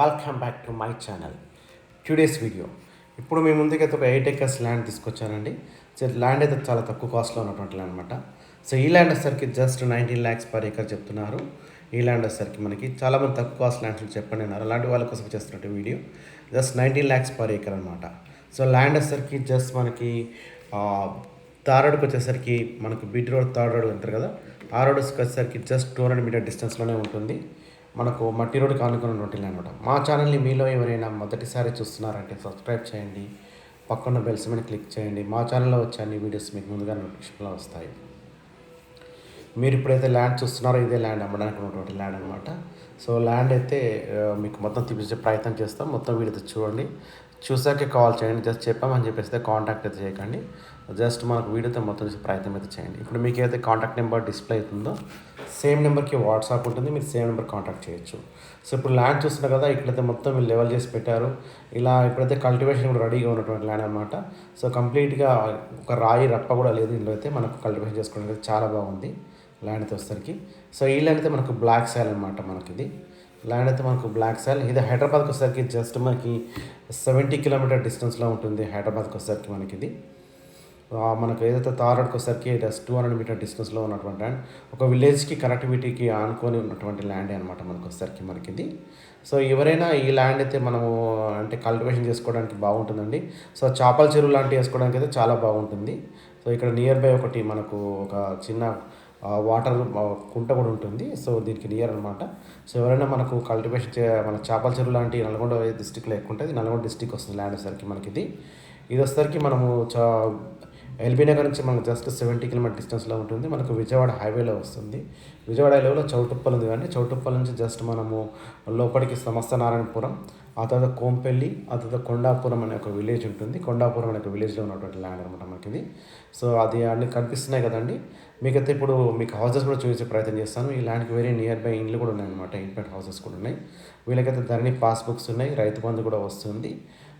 Welcome back to my channel. Today's video ఇప్పుడు మీ ముందుకైతే ఒక 8 acres ల్యాండ్ తీసుకొచ్చానండి. సో ల్యాండ్ అయితే చాలా తక్కువ కాస్ట్లో ఉన్నటువంటి ల్యాండ్ అనమాట. సో ఈ ల్యాండ్ వచ్చేసరికి జస్ట్ 19 lakhs per acre చెప్తున్నారు. ఈ ల్యాండ్ వచ్చేసరికి మనకి చాలామంది తక్కువ కాస్ట్ ల్యాండ్స్ చెప్పండి అన్నారు. అలాంటి వాళ్ళ కోసం చేస్తున్నట్టు video just 19 lakhs per acre అనమాట. సో ల్యాండ్ వచ్చేసరికి జస్ట్ మనకి తారడుకు వచ్చేసరికి మనకి బీటీ రోడ్ థర్డ్ రోడ్ అంటారు కదా, ఆ రోడ్ వచ్చేసరికి జస్ట్ 200 meter డిస్టెన్స్లోనే ఉంటుంది. మనకు మట్టి రోడ్డుకి ఆనుకున్నటువంటి అనమాట. మా ఛానల్ని మీలో ఎవరైనా మొదటిసారి చూస్తున్నారంటే సబ్స్క్రైబ్ చేయండి, పక్కన బెల్స్ మీద క్లిక్ చేయండి. మా ఛానల్లో వచ్చే అన్ని వీడియోస్ మీకు ముందుగా నోటిఫికేషన్లో వస్తాయి. మీరు ఇప్పుడైతే ల్యాండ్ చూస్తున్నారో ఇదే ల్యాండ్ అమ్మడానికి ఉన్నటువంటి ల్యాండ్ అనమాట. సో ల్యాండ్ అయితే మీకు మొత్తం చూపించే ప్రయత్నం చేస్తాం. మొత్తం వీడియో చూడండి, చూసాకే కాల్ చేయండి. జస్ట్ చెప్పామని చెప్పేస్తే కాంటాక్ట్ అయితే చేయకండి. జస్ట్ మనకు వీడియోతో మొత్తం చూసే ప్రయత్నం అయితే చేయండి. ఇప్పుడు మీకు ఏదైతే కాంటాక్ట్ నెంబర్ డిస్ప్లే అవుతుందో సేమ్ నెంబర్కి వాట్సాప్ ఉంటుంది, మీరు సేమ్ నెంబర్ కాంటాక్ట్ చేయొచ్చు. సో ఇప్పుడు ల్యాండ్ చూస్తున్నారు కదా, ఇక్కడైతే మొత్తం మీరు లెవెల్ చేసి పెట్టారు. ఇలా ఇప్పుడైతే కల్టివేషన్ కూడా రెడీగా ఉన్నటువంటి ల్యాండ్ అనమాట. సో కంప్లీట్గా ఒక రాయి రప్ప కూడా లేదు. ఇందులో అయితే మనకు కల్టివేషన్ చేసుకోవడానికి చాలా బాగుంది ల్యాండ్ అయితే వచ్చేసరికి. సో ఈ ల్యాండ్ అయితే మనకు బ్లాక్ సాయిల్ అనమాట. మనకి ఇది ల్యాండ్ అయితే మనకు బ్లాక్ సాయిల్. ఇది హైదరాబాద్కి వచ్చేసరికి జస్ట్ మనకి 70 kilometer డిస్టెన్స్లో ఉంటుంది. హైదరాబాద్కి వచ్చేసరికి మనకి ఇది మనకు ఏదైతే తారడ్కి వచ్చేసరికి జస్ట్ 200 meter డిస్టెన్స్లో ఉన్నటువంటి ల్యాండ్. ఒక విలేజ్కి కనెక్టివిటీకి ఆనుకొని ఉన్నటువంటి ల్యాండ్ అనమాట మనకు వచ్చేసరికి మనకి ఇది. సో ఎవరైనా ఈ ల్యాండ్ అయితే మనము అంటే కల్టివేషన్ చేసుకోవడానికి బాగుంటుందండి. సో చేపల చెరువు లాంటివి వేసుకోవడానికి అయితే చాలా బాగుంటుంది. సో ఇక్కడ నియర్ బై ఒకటి మనకు ఒక చిన్న వాటర్ కుంట కూడా ఉంటుంది. సో దీనికి నియర్ అనమాట. సో ఎవరైనా మనకు కల్టివేషన్ మన చేపల చెరువు లాంటి నల్గొండ డిస్టిక్లో ఎక్కువ ఉంటుంది. నల్గొండ డిస్టిక్ వస్తుంది ల్యాండ్ వచ్చేసరికి మనకి ఇది వచ్చేసరికి మనము ఎల్బీ నగర్ నుంచి మనకు జస్ట్ 70 kilometer డిస్టెన్స్లో ఉంటుంది. మనకు విజయవాడ హైవేలో వస్తుంది. విజయవాడ హైవేలో చౌటుప్పల్ ఉంది కానీ చౌటుప్పల్ నుంచి జస్ట్ మనము లోపలికి సమస్త నారాయణపురం, ఆ తర్వాత కోంపల్లి, ఆ తర్వాత కొండాపురం అనే ఒక విలేజ్ ఉంటుంది. కొండాపురం అనే ఒక విలేజ్లో ఉన్నటువంటి ల్యాండ్ అనమాట మనకి. సో అది అన్నీ కనిపిస్తున్నాయి కదండి. మీకైతే ఇప్పుడు మీకు హౌసెస్ కూడా చూపించే ప్రయత్నం చేస్తాను. ఈ ల్యాండ్కి వెరీ నియర్ బై ఇండ్లు కూడా ఉన్నాయన్నమాట. ఇంప్లాంట్ హౌసెస్ కూడా ఉన్నాయి. వీళ్ళకైతే ధరణి పాస్బుక్స్ ఉన్నాయి, రైతు బంధు కూడా వస్తుంది.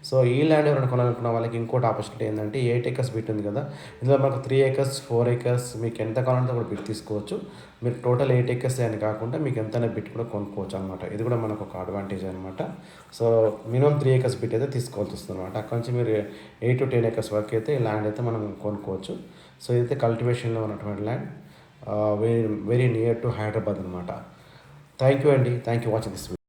సో ఈ ల్యాండ్ ఎవరైనా కొనాలనుకున్న వాళ్ళకి ఇంకోటి ఆపర్చునిటీ ఏంటంటే 8 acres బిట్ ఉంది కదా, ఇందులో మనకు 3 acres 4 acres మీకు ఎంత కావాలంటే కూడా బిట్ తీసుకోవచ్చు. మీరు టోటల్ 8 acres అని కాకుండా మీకు ఎంతైనా బిట్ కూడా కొనుక్కోవచ్చు అనమాట. ఇది కూడా మనకు ఒక అడ్వాంటేజ్ అనమాట. సో మినిమం 3 acres బిట్ అయితే తీసుకోవాల్సి వస్తుంది అనమాట. అక్కడ నుంచి మీరు 8 to 10 acres వరకు అయితే ఈ ల్యాండ్ అయితే మనం కొనుక్కోవచ్చు. సో ఇదైతే కల్టివేషన్లో ఉన్నటువంటి land, very near to Hyderabad అనమాట. థ్యాంక్ యూ అండి. Thank you watching this video.